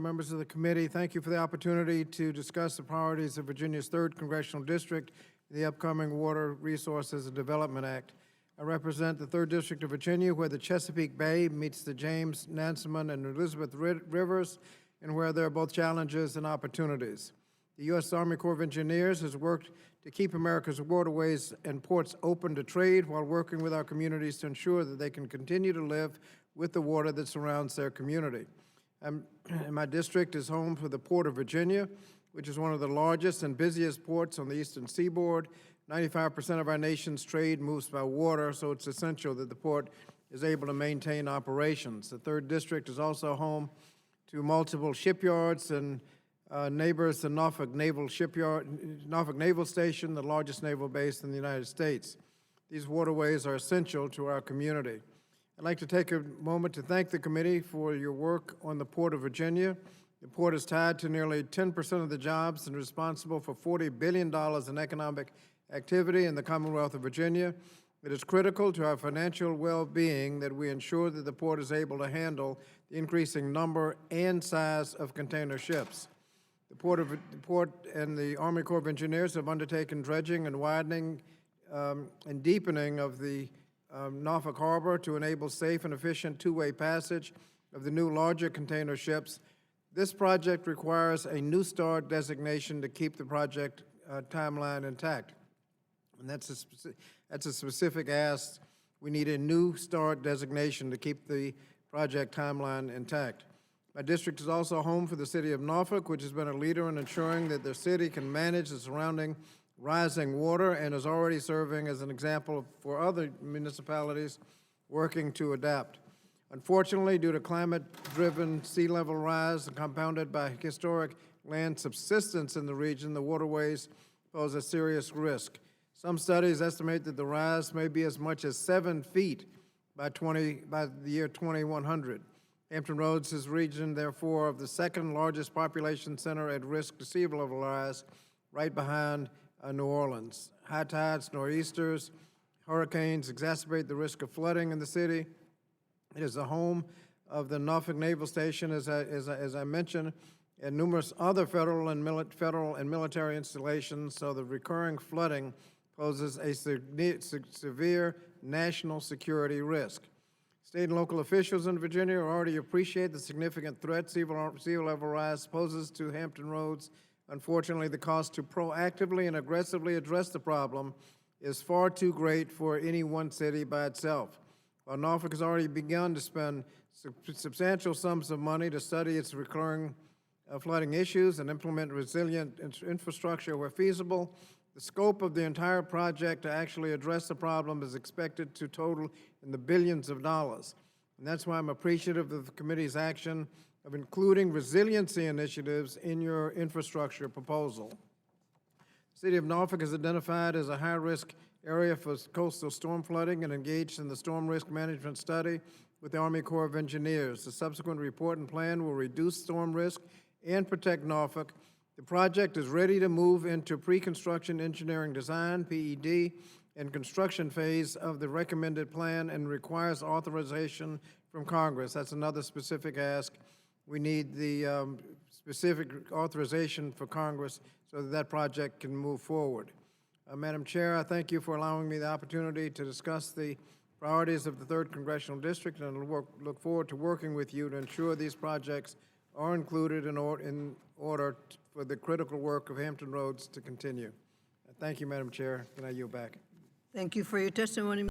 members of the committee, thank you for the opportunity to discuss the priorities of Virginia's 3rd Congressional District, the upcoming Water Resources and Development Act. I represent the 3rd District of Virginia, where the Chesapeake Bay meets the James, Nansemond, and Elizabeth Rivers, and where there are both challenges and opportunities. The U.S. Army Corps of Engineers has worked to keep America's waterways and ports open to trade while working with our communities to ensure that they can continue to live with the water that surrounds their community. My district is home to the Port of Virginia, which is one of the largest and busiest ports on the eastern seaboard. 95% of our nation's trade moves by water, so it's essential that the port is able to maintain operations. The 3rd District is also home to multiple shipyards and neighbors, the Norfolk Naval Station, the largest naval base in the United States. These waterways are essential to our community. I'd like to take a moment to thank the committee for your work on the Port of Virginia. The port is tied to nearly 10% of the jobs and responsible for $40 billion in economic activity in the Commonwealth of Virginia. It is critical to our financial well-being that we ensure that the port is able to handle the increasing number and size of container ships. The port and the Army Corps of Engineers have undertaken dredging and widening and deepening of the Norfolk Harbor to enable safe and efficient two-way passage of the new larger container ships. This project requires a New Start designation to keep the project timeline intact. And that's a specific ask. We need a New Start designation to keep the project timeline intact. My district is also home for the city of Norfolk, which has been a leader in ensuring that the city can manage the surrounding rising water and is already serving as an example for other municipalities working to adapt. Unfortunately, due to climate-driven sea level rise and compounded by historic land subsidence in the region, the waterways pose a serious risk. Some studies estimate that the rise may be as much as 7 feet by the year 2100. Hampton Roads is region, therefore, of the 2nd largest population center at risk to sea level rise, right behind New Orleans. High tides, nor'easters, hurricanes exacerbate the risk of flooding in the city. It is the home of the Norfolk Naval Station, as I mentioned, and numerous other federal and military installations, so the recurring flooding poses a severe national security risk. State and local officials in Virginia already appreciate the significant threat sea level rise poses to Hampton Roads. Unfortunately, the cost to proactively and aggressively address the problem is far too great for any one city by itself. While Norfolk has already begun to spend substantial sums of money to study its recurring flooding issues and implement resilient infrastructure where feasible, the scope of the entire project to actually address the problem is expected to total in the billions of dollars. And that's why I'm appreciative of the committee's action of including resiliency initiatives in your infrastructure proposal. The City of Norfolk is identified as a high-risk area for coastal storm flooding and engaged in the storm risk management study with the Army Corps of Engineers. The subsequent report and plan will reduce storm risk and protect Norfolk. The project is ready to move into pre-construction engineering design, PED, and construction phase of the recommended plan and requires authorization from Congress. That's another specific ask. We need the specific authorization for Congress so that project can move forward. Madam Chair, I thank you for allowing me the opportunity to discuss the priorities of the 3rd Congressional District, and look forward to working with you to ensure these projects are included in order for the critical work of Hampton Roads to continue. Thank you, Madam Chair. Can I yield back? Thank you for your testimony.